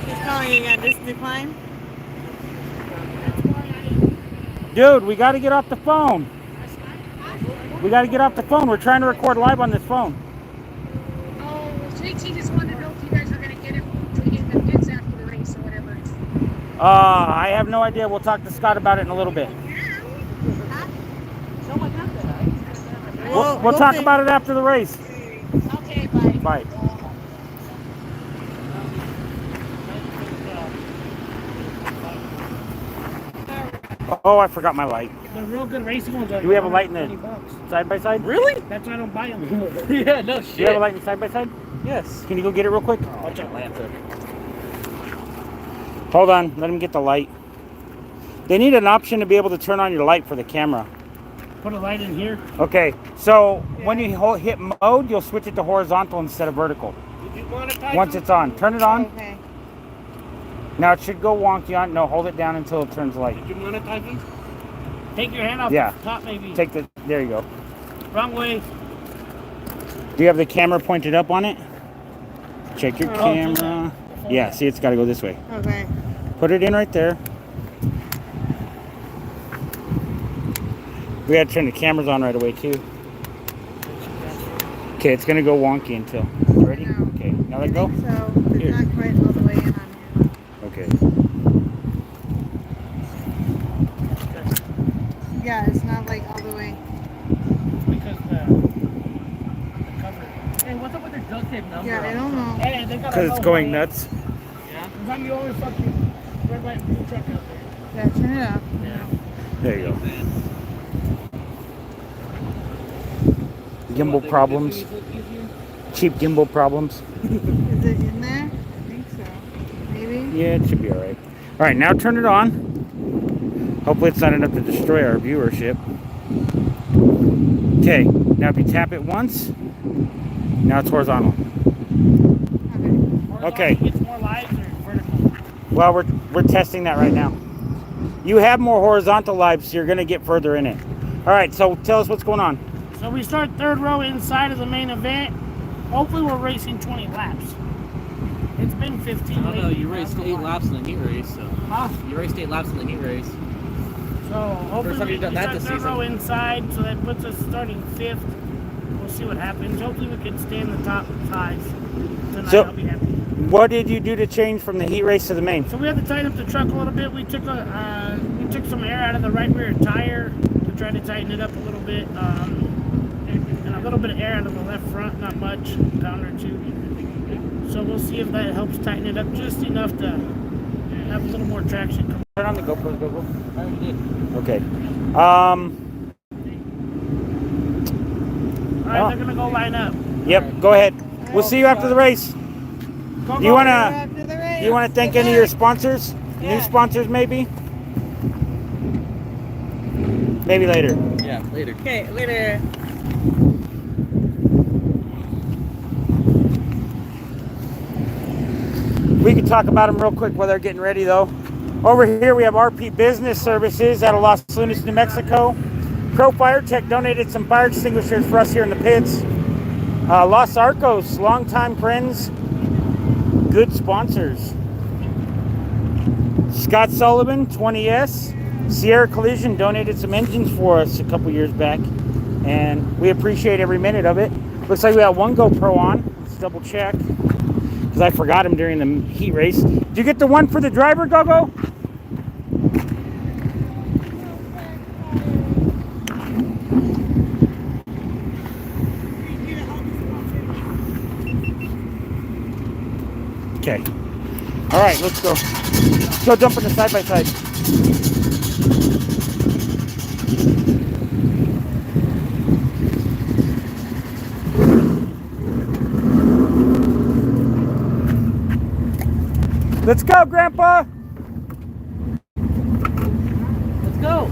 He's calling you again. Just decline. Dude, we got to get off the phone. We got to get off the phone. We're trying to record live on this phone. Oh, JT just wanted to know if you guys are going to get him to get the bids after the race or whatever. I have no idea. We'll talk to Scott about it in a little bit. We'll talk about it after the race. Okay, bye. Bye. Oh, I forgot my light. The real good racing ones are. Do we have a light in the side by side? Really? That's why I don't buy them. Yeah, no shit. Do you have a light in the side by side? Yes. Can you go get it real quick? Watch out, Lanta. Hold on. Let him get the light. They need an option to be able to turn on your light for the camera. Put a light in here. Okay, so when you hit mode, you'll switch it to horizontal instead of vertical. Did you monetize Once it's on. Turn it on. Okay. Now it should go wonky on. No, hold it down until it turns light. Did you monetize them? Take your hand off Yeah. the top, maybe. There you go. Wrong way. Do you have the camera pointed up on it? Check your camera. Yeah, see, it's got to go this way. Okay. Put it in right there. We had to turn the cameras on right away, too. Okay, it's going to go wonky until. You ready? Okay, now let go. So it's Here. not quite all the way in on here. Okay. Yeah, it's not like all the way. Because the cover. Hey, what's up with their duct tape number? Yeah, I don't know. Hey, they got Because it's going nuts. Yeah. Because I'm the only fucking red, white, and blue truck out there. Yeah, turn it up. Yeah. There you go. Gimbal problems. Cheap gimbal problems. Is it in there? I think so. Maybe? Yeah, it should be alright. Alright, now turn it on. Hopefully it's not enough to destroy our viewership. Okay, now if you tap it once, now it's horizontal. Okay. Gets more lives or vertical? Well, we're testing that right now. You have more horizontal lives, so you're going to get further in it. Alright, so tell us what's going on. So we start third row inside of the main event. Hopefully we're racing 20 laps. It's been 15. I don't know, you raced 8 laps in the heat race, so. Huh? You raced 8 laps in the heat race. So hopefully First time we you've done that start this third season. row inside, so that puts us starting 5th. We'll see what happens. Hopefully we can stay in the top 5 tonight. So- I'll be happy. What did you do to change from the heat race to the main? So we had to tighten up the truck a little bit. We took some air out of the right rear tire to try to tighten it up a little bit, and a little bit of air out of the left front, not much, pound or two. So we'll see if that helps tighten it up just enough to have a little more traction. Turn on the GoPro, I already did. Okay. All right, they're gonna go line up. Yep, go ahead. We'll see you after the race. Go, Do you go. wanna After the race. do you wanna thank any of your sponsors? New Yeah. sponsors maybe? Maybe later. Yeah, later. Okay, later. We can talk about them real quick while they're getting ready though. Over here we have RP Business Services out of Los Lunas, New Mexico. Pro Fire Tech donated some fire extinguishers for us here in the pits. Los Arcos, longtime friends, good sponsors. Scott Sullivan, 20S. Sierra Collision donated some engines for us a couple years back, and we appreciate every minute of it. Looks like we got one GoPro on. Let's double check, because I forgot him during the heat race. Did you get the one for the driver, Gogo? Okay. All right, let's go. Let's go jump in the side by side. Let's go, Grandpa. Let's go.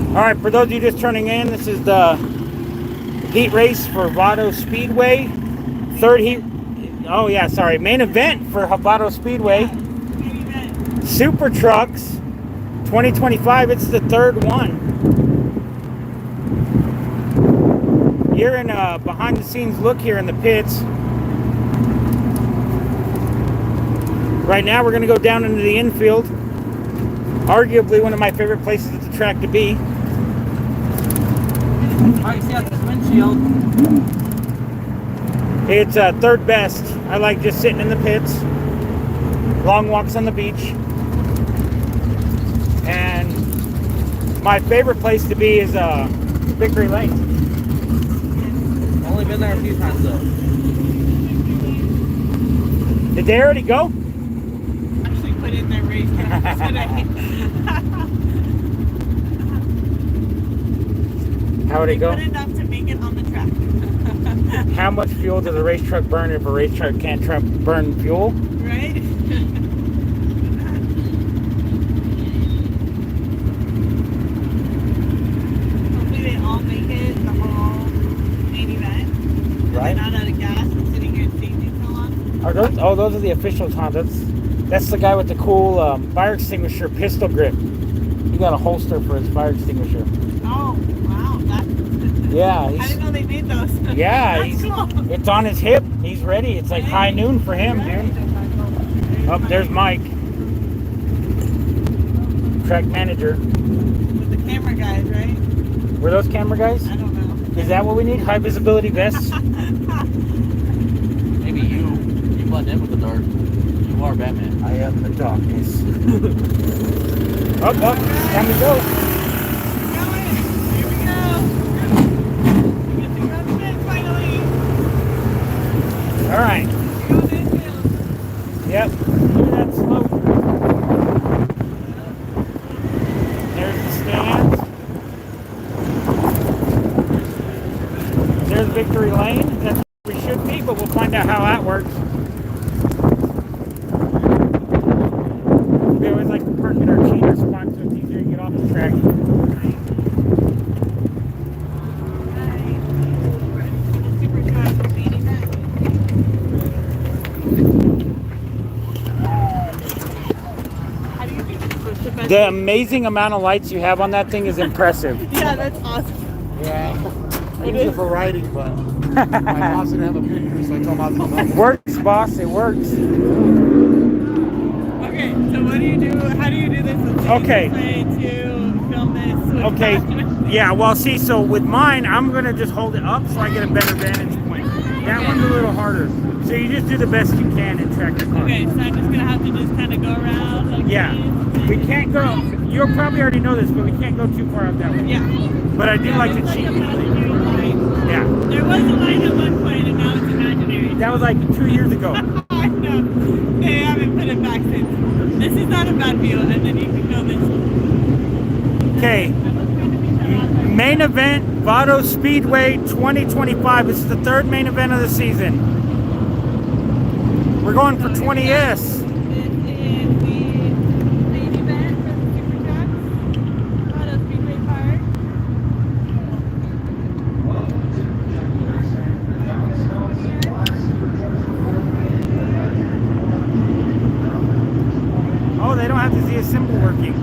All right, for those of you just turning in, this is the heat race for Vado Speedway. Third heat. Oh yeah, sorry. Main event for Vado Speedway. Main event. Super Trucks 2025. It's the third one. You're in a behind the scenes look here in the pits. Right now we're going to go down into the infield. Arguably one of my favorite places at the track to be. Alright, see out this windshield. It's third best. I like just sitting in the pits. Long walks on the beach. And my favorite place to be is Victory Lane. Only been there a few times though. Did they already go? Actually put in their race tracks today. How would it go? Put enough to make it on the track. How much fuel does a race truck burn if a race truck can't burn fuel? Right? Hopefully they all make it the whole main event. Right. They're not out of gas and sitting here in safety so long. Are those? Oh, those are the official Hondas. That's the guy with the cool fire extinguisher pistol grip. He got a holster for his fire extinguisher. Oh, wow. That's Yeah, I didn't know they made those. yeah, That's cool. it's on his hip. He's ready. It's like high noon for him, dude. Oh, there's Mike, track manager. With the camera guys, right? Were those camera guys? I don't know. Is that what we need? High visibility vests? Maybe you blend in with the dark. You are Batman. I am the darkness. Up, time to go. Going. Here we go. We get to go to bed finally. All right. Go to the infield. Yep. Look at that slope. There's the stands. There's Victory Lane. That's where we should be, but we'll find out how that works. We always like to park in our cheater spot so it's easier to get off the track. Super truck main event. How do you do this? The amazing amount of lights you have on that thing is impressive. Yeah, that's awesome. Yeah, I use it for writing, but my boss didn't have a printer, so I told him I was going to Works, boss. It works. Okay, so what do you do? How do you do this? Okay. Way to film this. With Okay. Yeah, well, see, so with mine, I'm going to just hold it up so I get a better vantage point. That one's a little harder. So you just do the best you can and track the car. Okay, so I'm just gonna have to just kind of go around like Yeah. this. We can't go, you'll probably already know this, but we can't go too far up that way. Yeah. But I do like to It's cheat. like a imaginary line. Yeah. There was a line at one point, and now it's imaginary. That was like 2 years ago. I know. They haven't put it back since. This is not a bad view, and then you can go this. Okay. Main event, Vado Speedway 2025. This is the third main event of the season. We're going for 20S. This is the main event for the Super Trucks. Vado Speedway Park. Oh, they don't have to see a symbol working.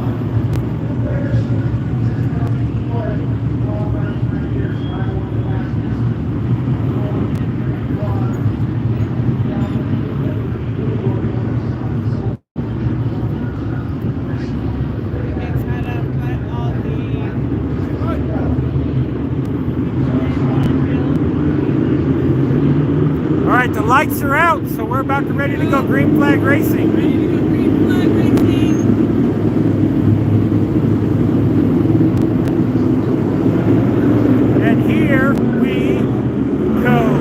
All right, the lights are out, so we're about to ready to go green flag racing. Ready to go green flag racing. And here we go.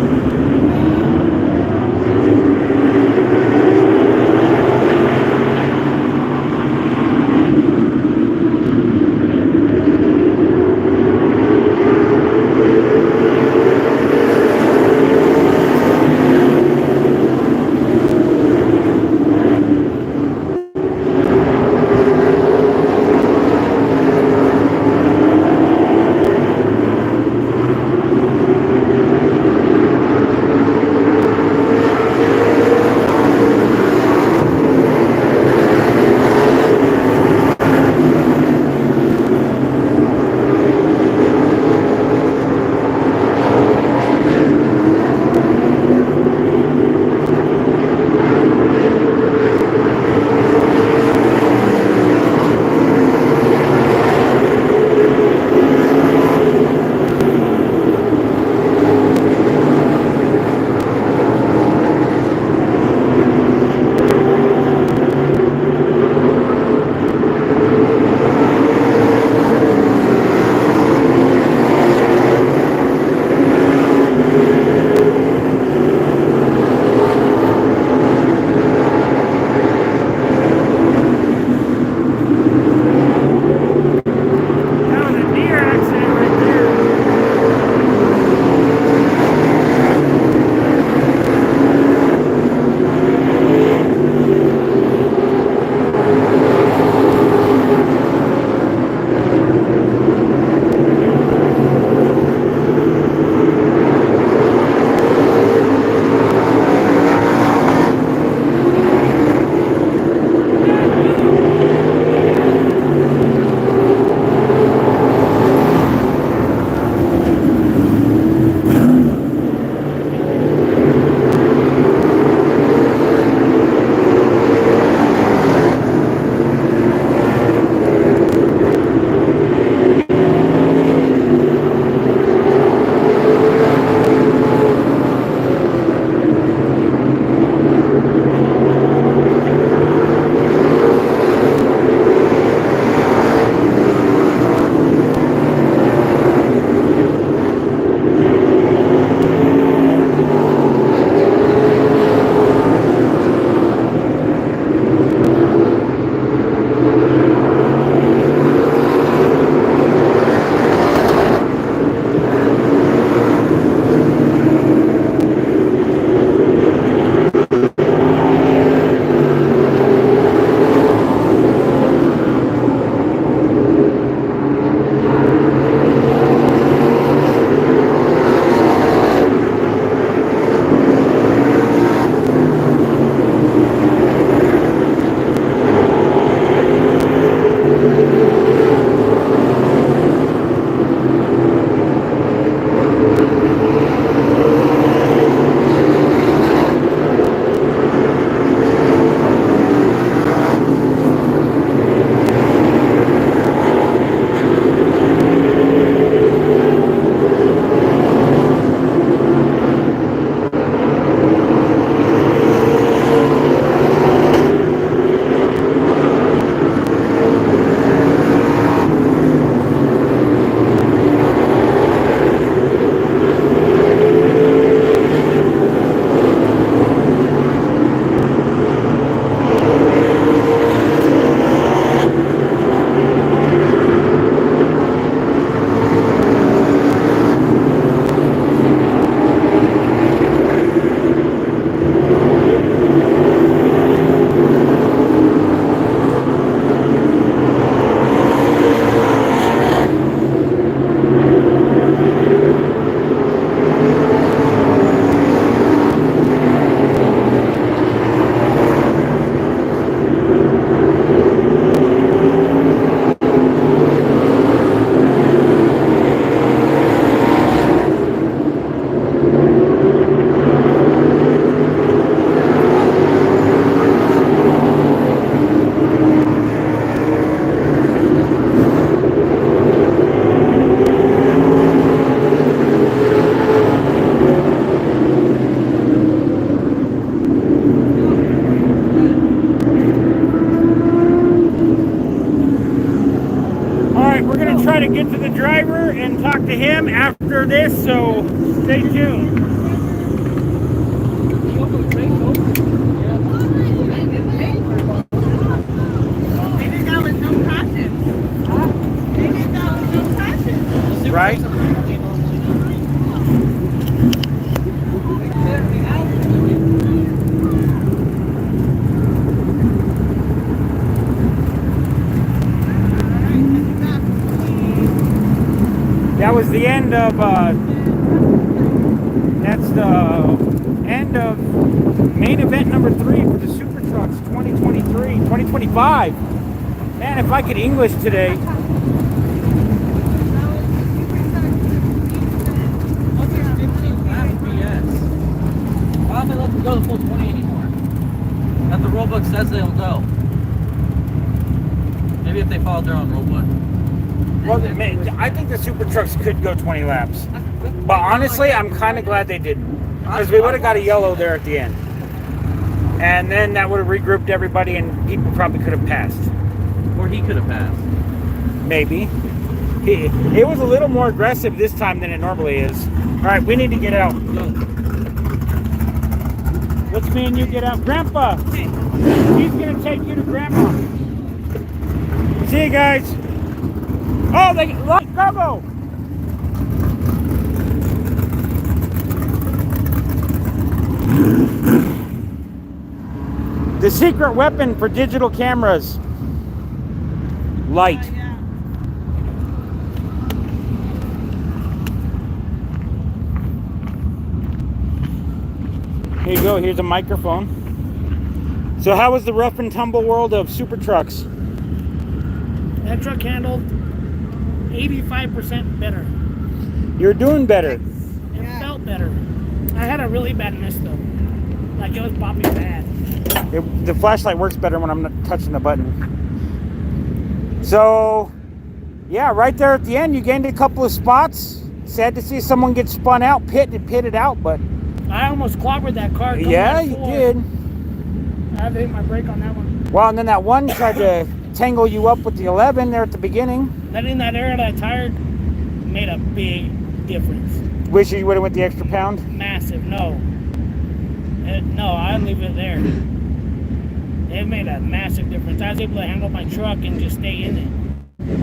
to get to the driver and talk to him after this, so stay tuned. Maybe that was no caution. Maybe that was no caution. Right? That was the end of, that's the end of main event number 3 for the Super Trucks 2025. Man, if I could English today. Why don't they let them go the full 20 anymore? That the rule book says they'll go. Maybe if they followed their own rule book. Well, I think the Super Trucks could go 20 laps. But honestly, I'm kind of glad they didn't. Because we would have got a yellow there at the end. And then that would have regrouped everybody and people probably could have passed. Or he could have passed. Maybe. It was a little more aggressive this time than it normally is. All right, we need to get out. Let's me and you get out. Grandpa, he's going to take you to Grandma. See you guys. Oh, go. The secret weapon for digital cameras. Light. Here you go, here's a microphone. So how was the rough and tumble world of Super Trucks? That truck handled 85% better. You're doing better. It felt better. I had a really bad miss though. Like it was popping bad. The flashlight works better when I'm not touching the button. So, yeah, right there at the end, you gained a couple of spots. Sad to see someone get spun out, pitted out, but... I almost clobbered that car. Yeah, you did. I had to hit my brake on that one. Well, and then that one tried to tangle you up with the 11 there at the beginning. Letting that air of that tire made a big difference. Wish you would have went the extra pound? Massive, no. No, I'd leave it there. It made a massive difference. I was able to handle my truck and just stay in it.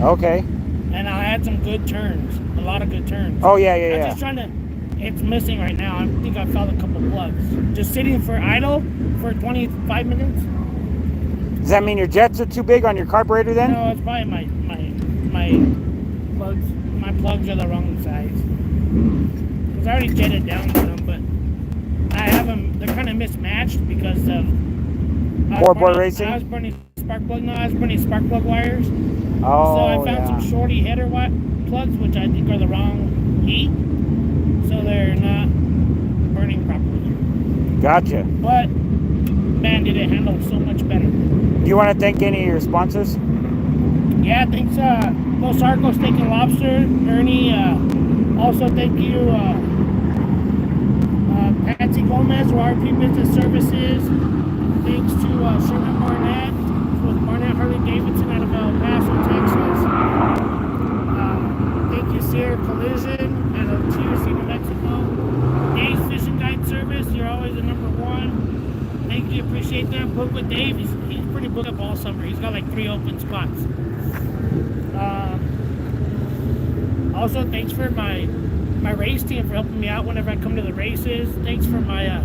Okay. And I had some good turns. A lot of good turns. Oh, yeah. I'm just trying to... It's missing right now. I think I found a couple plugs. Just sitting for idle for 25 minutes. Does that mean your jets are too big on your carburetor then? No, it's probably my plugs. My plugs are the wrong size. Because I already jetted down with them, but I have them. They're kind of mismatched because of Board racing. I was burning spark plug wires. Oh, so I found some shorty header plugs, which I think are the wrong heat. So they're not burning properly. Gotcha. But, man, did it handle so much better. Do you want to thank any of your sponsors? Yeah, thanks, Los Arcos Steak and Lobster, Ernie. Also, thank you, Patsy Gomez, RP Business Services. Thanks to Sherman Barnett with Barnett Harley Davidson out of El Paso, Texas. Thank you, Sierra Collision out of TRC, New Mexico. Dave's Fishing Guide Service, you're always the #1. Thank you, appreciate that. Book with Dave, he's pretty booked up all summer. He's got like 3 open spots. Also, thanks for my race team for helping me out whenever I come to the races. Thanks for my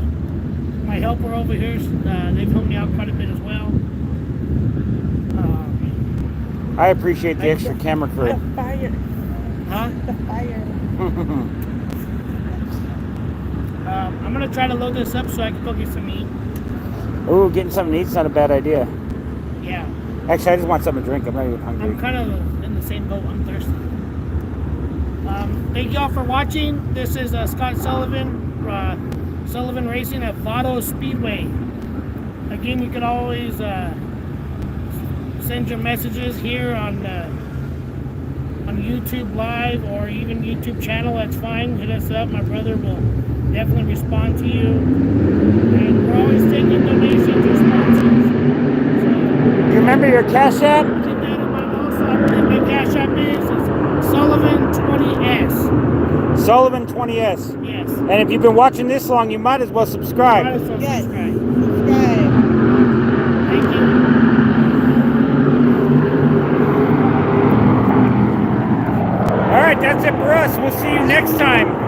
my helper over here. They've helped me out quite a bit as well. I appreciate the extra camera crew. The fire. Huh? The fire. I'm gonna try to load this up so I can go get some meat. Ooh, getting something to eat's not a bad idea. Yeah. Actually, I just want something to drink. I'm not even hungry. I'm kind of in the same boat. I'm thirsty. Thank y'all for watching. This is Scott Sullivan, Sullivan Racing at Vado Speedway. Again, you can always send your messages here on YouTube Live or even YouTube channel. That's fine. Hit us up. My brother will definitely respond to you. And we're always taking donations or sponsors. So, You remember your Cash App? keep that in mind also. I believe my Cash App is Sullivan 20S. Sullivan 20S. Yes. And if you've been watching this long, you might as well subscribe. Might as well Yes. subscribe. Subscribe. Thank you. All right, that's it for us. We'll see you next time.